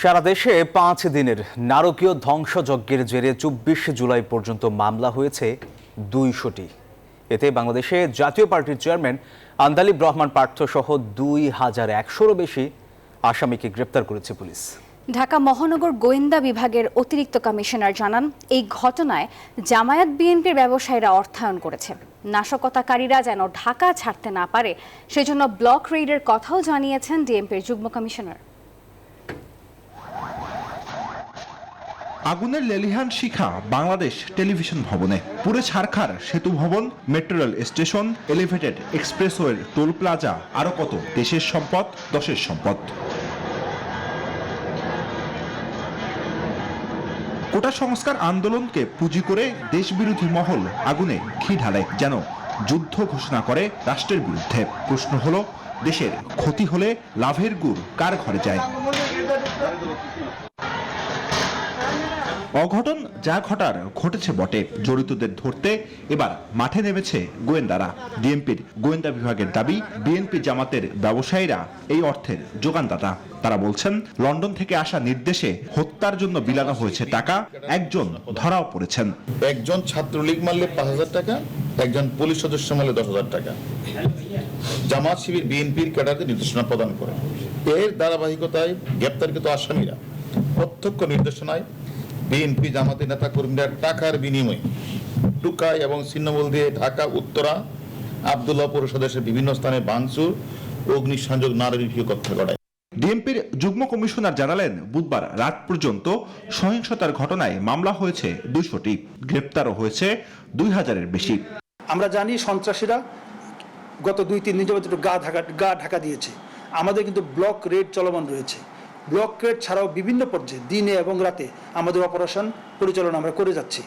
সারা দেশে 5 দিনের নারকীয় ধ্বংসযজ্ঞের জেরে 24 জুলাই পর্যন্ত মামলা হয়েছে 200টি। এতে বাংলাদেশে জাতীয় পার্টির চেয়ারম্যান আন্দালিব রহমান পার্থ সহ 2100-এরও বেশি আসামিকে গ্রেপ্তার করেছে পুলিশ। ঢাকা মহানগর গোয়েন্দা বিভাগের অতিরিক্ত কমিশনার জানান, এই ঘটনায় জামায়াত বিএনপির ব্যবসায়ীরা অর্থায়ন করেছে। নাশকতাকারীরা যেন ঢাকা ছাড়তে না পারে সেজন্য ব্লক রেইডের কথাও জানিয়েছেন ডিএমপির যুগ্ম কমিশনার। আগুনের লেলিহান শিখা বাংলাদেশ টেলিভিশন ভবনে, পুরে ছারখার সেতু ভবন, মেট্রো রেল স্টেশন, এলিভেটেড এক্সপ্রেসওয়ের টোল প্লাজা, আরো কত দেশের সম্পদ, দশের সম্পদ। কোটা সংস্কার আন্দোলনকে পুঁজি করে দেশবিরোধী মহল আগুনে ঘি ঢালে, যেন যুদ্ধ ঘোষণা করে রাষ্ট্রের বিরুদ্ধে। প্রশ্ন হলো, দেশের ক্ষতি হলে লাভের গুড় কার ঘরে যায়? অঘটন যা ঘটার ঘটেছে বটে, জড়িতদের ধরতে এবার মাঠে নেমেছে গোয়েন্দারা। ডিএমপির গোয়েন্দা বিভাগের দাবি, বিএনপি জামাতের ব্যবসায়ীরা এই অর্থের যোগানদাতা। তারা বলছেন, লন্ডন থেকে আসা নির্দেশে হত্যার জন্য বিলানো হয়েছে টাকা, একজন ধরাও পড়েছেন। একজন ছাত্রলীগ মারলে 5,000 টাকা, একজন পুলিশ সদস্য মারলে 10,000 টাকা। জামাত শিবির বিএনপির ক্যাডারদের নির্দেশনা প্রদান করে। এর ধারাবাহিকতায় গ্রেপ্তারকৃত আসামিরা প্রত্যক্ষ নির্দেশনায় বিএনপি জামাতের নেতা কর্মীরা টাকার বিনিময়ে টুকাই এবং ছিন্নমূল দিয়ে ঢাকা উত্তরা আব্দুল্লাহ পৌরসভার বিভিন্ন স্থানে ভাঙচুর, অগ্নিসংযোগ, নারী হত্যা ঘটায়। ডিএমপির যুগ্ম কমিশনার জানালেন, বুধবার রাত পর্যন্ত সহিংসতার ঘটনায় মামলা হয়েছে 200টি, গ্রেপ্তারও হয়েছে 2000-এর বেশি। আমরা জানি সন্ত্রাসীরা গত 2-3 দিন যাবত একটু গা ঢাকা দিয়েছে। আমাদের কিন্তু ব্লক রেড চলমান রয়েছে। ব্লক রেড ছাড়াও বিভিন্ন পর্যায়ে দিনে এবং রাতে আমাদের অপারেশন পরিচালনা আমরা করে যাচ্ছি।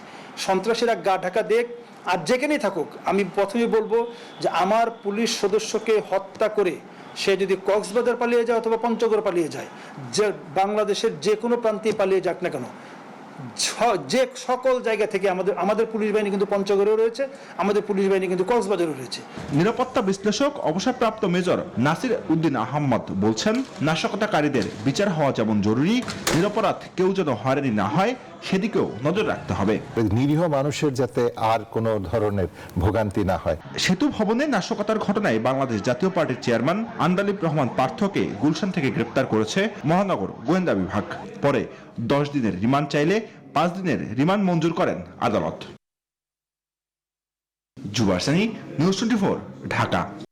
সন্ত্রাসীরা গা ঢাকা দেখ, আর যেখানেই থাকুক, আমি প্রথমে বলবো যে আমার পুলিশ সদস্যকে হত্যা করে সে যদি কক্সবাজার পালিয়ে যায় অথবা পঞ্চগড় পালিয়ে যায়, যে বাংলাদেশের যে কোনো প্রান্তে পালিয়ে যাক না কেন, যে সকল জায়গা থেকে আমাদের পুলিশ বাহিনী কিন্তু পঞ্চগড়েও রয়েছে, আমাদের পুলিশ বাহিনী কিন্তু কক্সবাজারেও রয়েছে। নিরাপত্তা বিশ্লেষক অবসরপ্রাপ্ত মেজর নাসির উদ্দিন আহমদ বলছেন, নাশকতাকারীদের বিচার হওয়া যেমন জরুরি, নিরপরাধ কেউ যেন হয়রানি না হয় সেদিকেও নজর রাখতে হবে। নিরীহ মানুষের যাতে আর কোনো ধরনের ভোগান্তি না হয়। সেতু ভবনে নাশকতার ঘটনায় বাংলাদেশ জাতীয় পার্টির চেয়ারম্যান আন্দালিব রহমান পার্থকে গুলশান থেকে গ্রেপ্তার করেছে মহানগর গোয়েন্দা বিভাগ। পরে 10 দিনের রিমান্ড চাইলে 5 দিনের রিমান্ড মঞ্জুর করেন আদালত। জুবারসানি, নিউজ 24, ঢাকা।